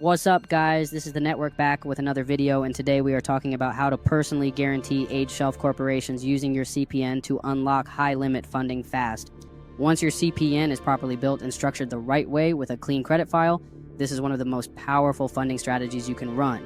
What's up, guys? This is the network back with another video, and today we are talking about how to personally guarantee age shelf corporations using your CPN to unlock high-limit funding fast. Once your CPN is properly built and structured the right way with a clean credit file, this is one of the most powerful funding strategies you can run.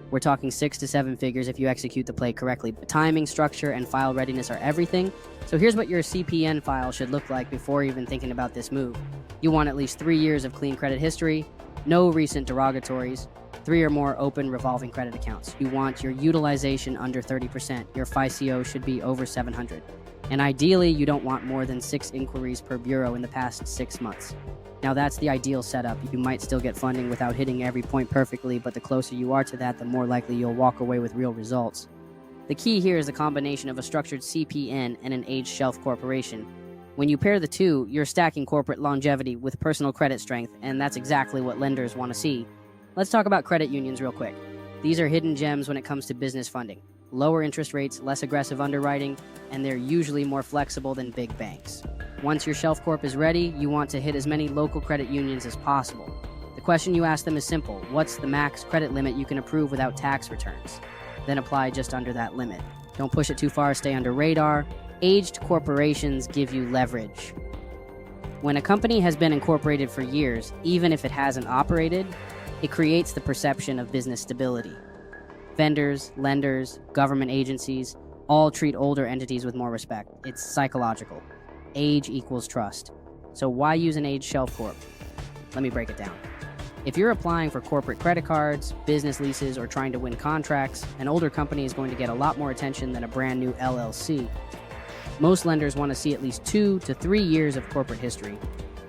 We're talking 6 to 7 figures if you execute the play correctly. Timing, structure, and file readiness are everything. So here's what your CPN file should look like before even thinking about this move. You want at least 3 years of clean credit history, no recent derogatories, 3 or more open revolving credit accounts. You want your utilization under 30%. Your FICO should be over 700. And ideally, you don't want more than 6 inquiries per bureau in the past 6 months. Now, that's the ideal setup. You might still get funding without hitting every point perfectly, but the closer you are to that, the more likely you'll walk away with real results. The key here is the combination of a structured CPN and an aged shelf corporation. When you pair the two, you're stacking corporate longevity with personal credit strength, and that's exactly what lenders want to see. Let's talk about credit unions real quick. These are hidden gems when it comes to business funding. Lower interest rates, less aggressive underwriting, and they're usually more flexible than big banks. Once your shelf corp is ready, you want to hit as many local credit unions as possible. The question you ask them is simple: what's the max credit limit you can approve without tax returns? Then apply just under that limit. Don't push it too far, stay under radar. Aged corporations give you leverage. When a company has been incorporated for years, even if it hasn't operated, it creates the perception of business stability. Vendors, lenders, government agencies all treat older entities with more respect. It's psychological. Age equals trust. So why use an aged shelf corp? Let me break it down. If you're applying for corporate credit cards, business leases, or trying to win contracts, an older company is going to get a lot more attention than a brand new LLC. Most lenders want to see at least 2 to 3 years of corporate history.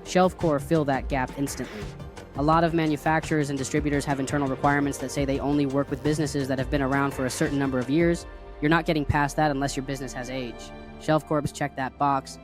Shelf corps fill that gap instantly. A lot of manufacturers and distributors have internal requirements that say they only work with businesses that have been around for a certain number of years. You're not getting past that unless your business has age. Shelf corps check that box.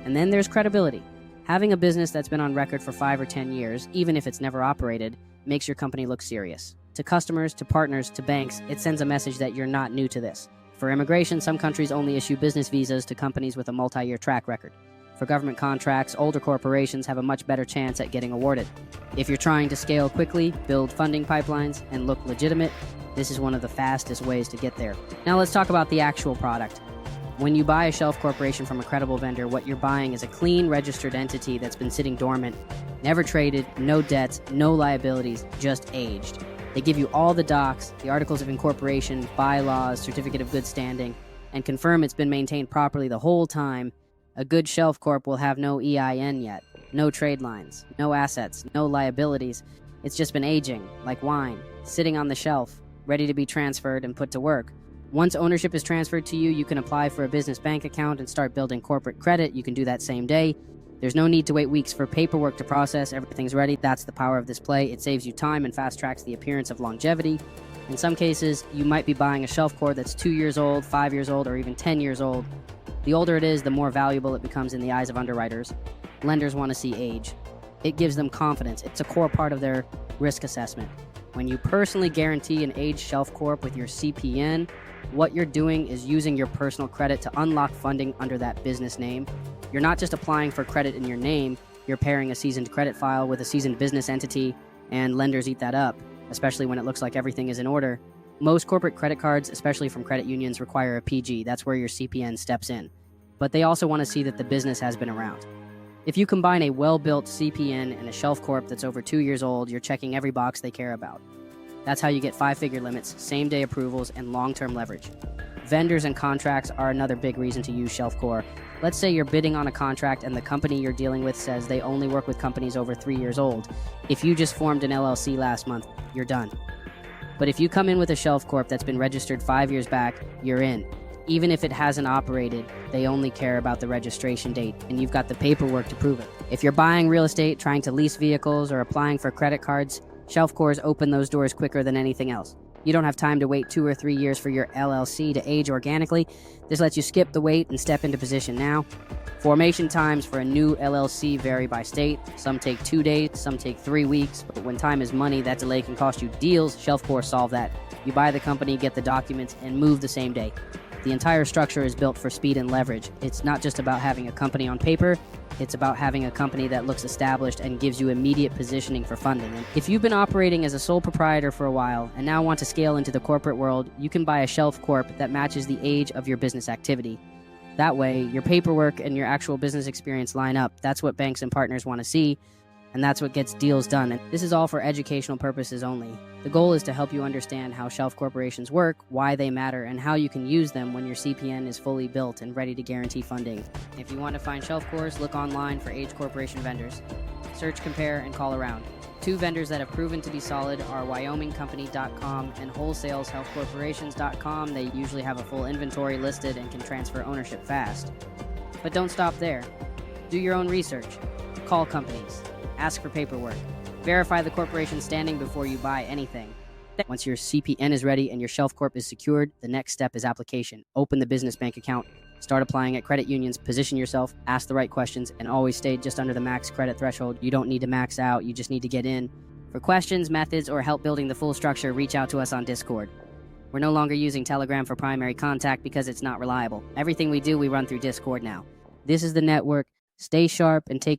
And then there's credibility. Having a business that's been on record for 5 or 10 years, even if it's never operated, makes your company look serious. To customers, to partners, to banks, it sends a message that you're not new to this. For immigration, some countries only issue business visas to companies with a multi-year track record. For government contracts, older corporations have a much better chance at getting awarded. If you're trying to scale quickly, build funding pipelines, and look legitimate, this is one of the fastest ways to get there. Now let's talk about the actual product. When you buy a shelf corporation from a credible vendor, what you're buying is a clean, registered entity that's been sitting dormant, never traded, no debts, no liabilities, just aged. They give you all the docs, the articles of incorporation, bylaws, certificate of good standing, and confirm it's been maintained properly the whole time. A good shelf corp will have no EIN yet, no trade lines, no assets, no liabilities. It's just been aging, like wine, sitting on the shelf, ready to be transferred and put to work. Once ownership is transferred to you, you can apply for a business bank account and start building corporate credit. You can do that same day. There's no need to wait weeks for paperwork to process. Everything's ready. That's the power of this play. It saves you time and fast-tracks the appearance of longevity. In some cases, you might be buying a shelf corp that's 2 years old, 5 years old, or even 10 years old. The older it is, the more valuable it becomes in the eyes of underwriters. Lenders want to see age. It gives them confidence. It's a core part of their risk assessment. When you personally guarantee an aged shelf corp with your CPN, what you're doing is using your personal credit to unlock funding under that business name. You're not just applying for credit in your name, you're pairing a seasoned credit file with a seasoned business entity, and lenders eat that up, especially when it looks like everything is in order. Most corporate credit cards, especially from credit unions, require a PG. That's where your CPN steps in. But they also want to see that the business has been around. If you combine a well-built CPN and a shelf corp that's over 2 years old, you're checking every box they care about. That's how you get 5-figure limits, same-day approvals, and long-term leverage. Vendors and contracts are another big reason to use shelf corp. Let's say you're bidding on a contract and the company you're dealing with says they only work with companies over 3 years old. If you just formed an LLC last month, you're done. But if you come in with a shelf corp that's been registered 5 years back, you're in. Even if it hasn't operated, they only care about the registration date, and you've got the paperwork to prove it. If you're buying real estate, trying to lease vehicles, or applying for credit cards, shelf corps open those doors quicker than anything else. You don't have time to wait 2 or 3 years for your LLC to age organically. This lets you skip the wait and step into position now. Formation times for a new LLC vary by state. Some take 2 days, some take 3 weeks, but when time is money, that delay can cost you deals. Shelf corps solve that. You buy the company, get the documents, and move the same day. The entire structure is built for speed and leverage. It's not just about having a company on paper, It's about having a company that looks established and gives you immediate positioning for funding. And if you've been operating as a sole proprietor for a while and now want to scale into the corporate world, you can buy a shelf corp that matches the age of your business activity. That way, your paperwork and your actual business experience line up. That's what banks and partners want to see, and that's what gets deals done. And this is all for educational purposes only. The goal is to help you understand how shelf corporations work, why they matter, and how you can use them when your CPN is fully built and ready to guarantee funding. If you want to find shelf cores, look online for age corporation vendors. Search, compare, and call around. 2 vendors that have proven to be solid are wyomingcompany.com and wholesalehealthcorporations.com. They usually have a full inventory listed and can transfer ownership fast. But don't stop there. Do your own research. Call companies. Ask for paperwork. Verify the corporation's standing before you buy anything. Once your CPN is ready and your shelf corp is secured, the next step is application. Open the business bank account. Start applying at credit unions, position yourself, ask the right questions, and always stay just under the max credit threshold. You don't need to max out, you just need to get in. For questions, methods, or help building the full structure, reach out to us on Discord. We're no longer using Telegram for primary contact because it's not reliable. Everything we do, we run through Discord now. This is the network. Stay sharp and take your